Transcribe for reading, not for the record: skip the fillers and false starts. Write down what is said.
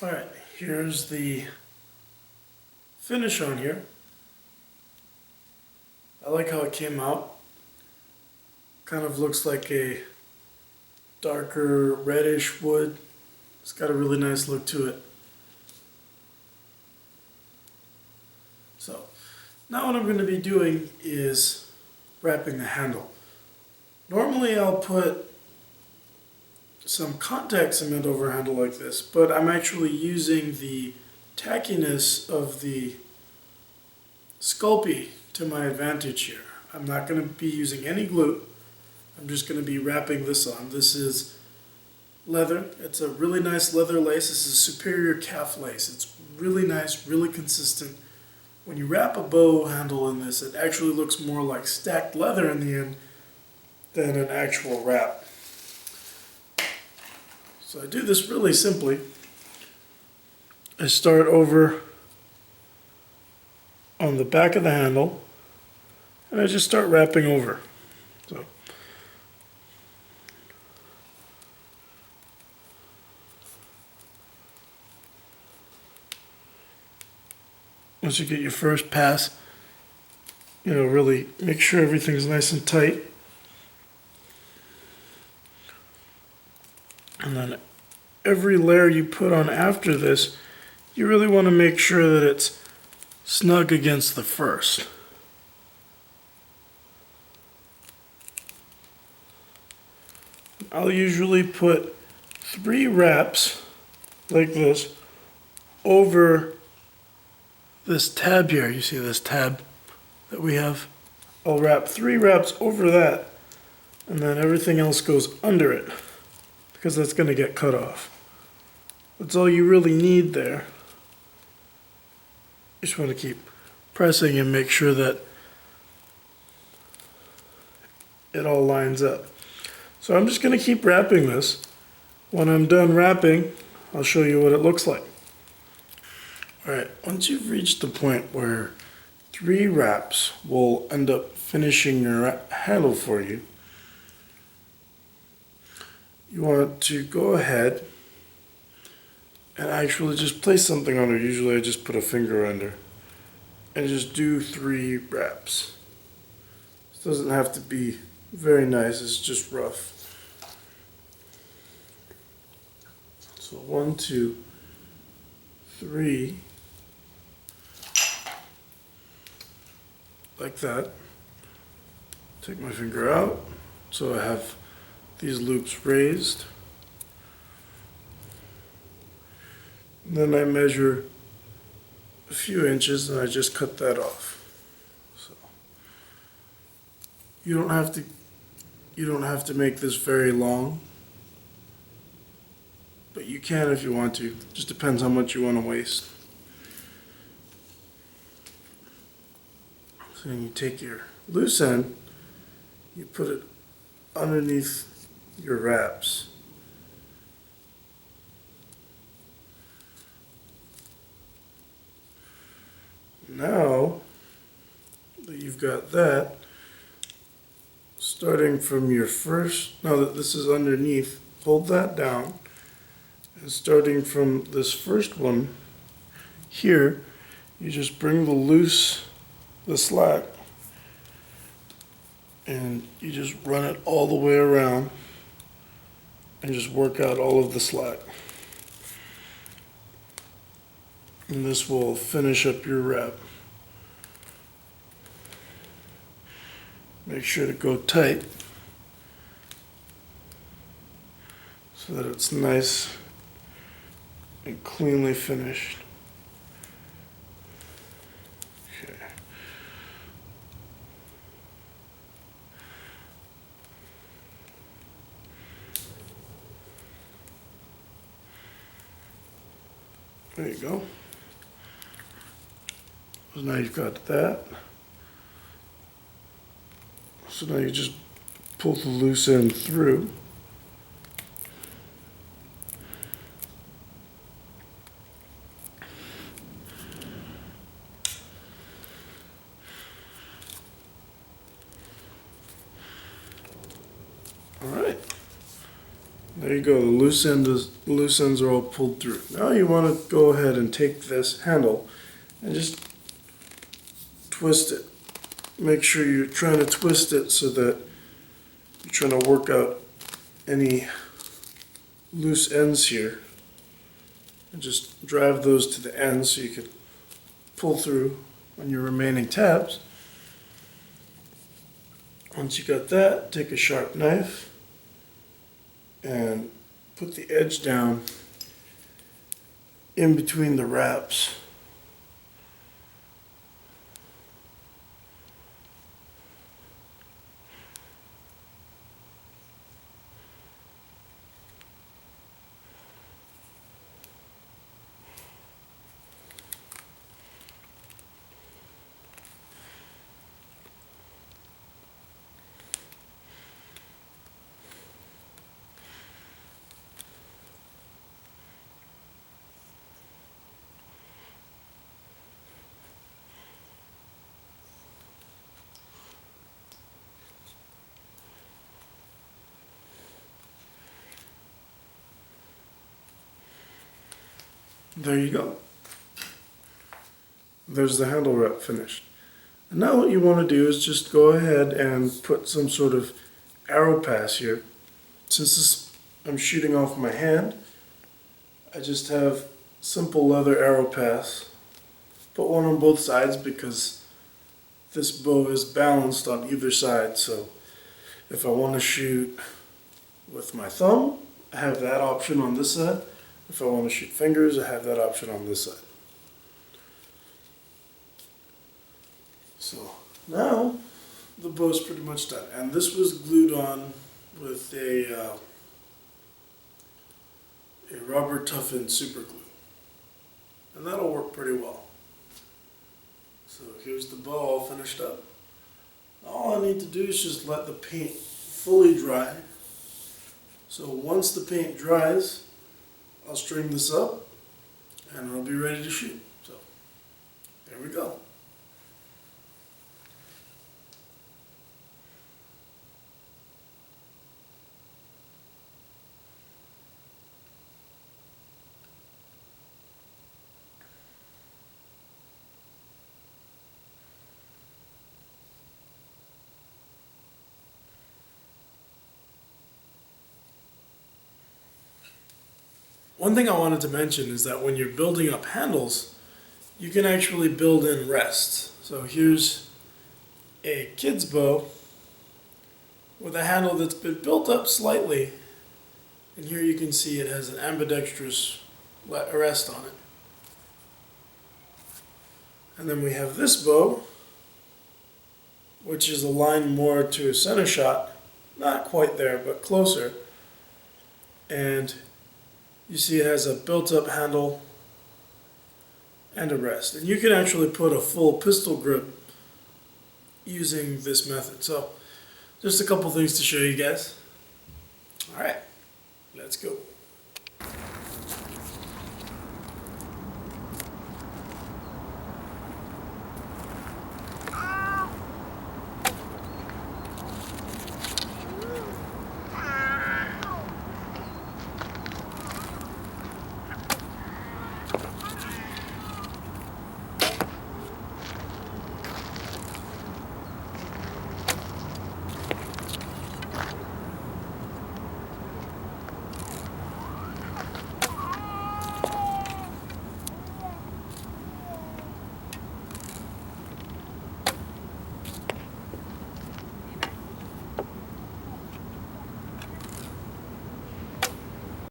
Alright, here's the finish on here. I like how it came out. Kind of looks like a darker reddish wood. It's got a really nice look to it. So, now what I'm going to be doing is wrapping the handle. Normally I'll put some contact cement over a handle like this, but I'm actually using the tackiness of the Sculpey to my advantage here. I'm not going to be using any glue. I'm just going to be wrapping this on. This is leather. It's a really nice leather lace. This is superior calf lace. It's really nice, really consistent. When you wrap a bow handle in this, it actually looks more like stacked leather in the end than an actual wrap. So I do this really simply. I start over on the back of the handle and I just start wrapping over. So once you get your first pass, really make sure everything's nice and tight. And then every layer you put on after this, you really want to make sure that it's snug against the first. I'll usually put 3 wraps like this over this tab here. You see this tab that we have? I'll wrap 3 wraps over that, and then everything else goes under it, because that's going to get cut off. That's all you really need there. You just want to keep pressing and make sure that it all lines up. So I'm just going to keep wrapping this. When I'm done wrapping, I'll show you what it looks like. Alright, once you've reached the point where 3 wraps will end up finishing your handle for you, you want to go ahead and actually just place something under. Usually I just put a finger under and just do 3 wraps. This doesn't have to be very nice, it's just rough. So 1, 2, 3, like that. Take my finger out so I have these loops raised. And then I measure a few inches and I just cut that off. So you don't have to make this very long, but you can if you want to. Just depends how much you want to waste. So then you take your loose end, you put it underneath your wraps. Now that you've got that, starting from your first, now that this is underneath, hold that down, and starting from this first one here, you just bring the slack, and you just run it all the way around and just work out all of the slack. And this will finish up your wrap. Make sure to go tight so that it's nice and cleanly finished. Okay. There you go. So now you've got that. So now you just pull the loose end through. All right. There There you go, the loose ends are all pulled through. Now you want to go ahead and take this handle and just twist it. Make sure you're trying to twist it so that you're trying to work out any loose ends here. And just drive those to the end so you can pull through on your remaining tabs. Once you got that, take a sharp knife and put the edge down in between the wraps. There you go. There's the handle wrap finished. And now what you want to do is just go ahead and put some sort of arrow pass here. Since I'm shooting off my hand, I just have simple leather arrow pass. Put one on both sides because this bow is balanced on either side. So if I want to shoot with my thumb, I have that option on this side. If I want to shoot fingers, I have that option on this side. So now the bow's pretty much done. And this was glued on with a rubber toughened super glue. And that'll work pretty well. So here's the bow all finished up. All I need to do is just let the paint fully dry. So once the paint dries, I'll string this up and it'll be ready to shoot. So there we go. One thing I wanted to mention is that when you're building up handles, you can actually build in rests. So here's a kid's bow with a handle that's been built up slightly. And here you can see it has an ambidextrous rest on it. And then we have this bow, which is aligned more to a center shot. Not quite there, but closer. And you see it has a built-up handle and a rest. And you can actually put a full pistol grip using this method. So just a couple things to show you guys. All right, let's go.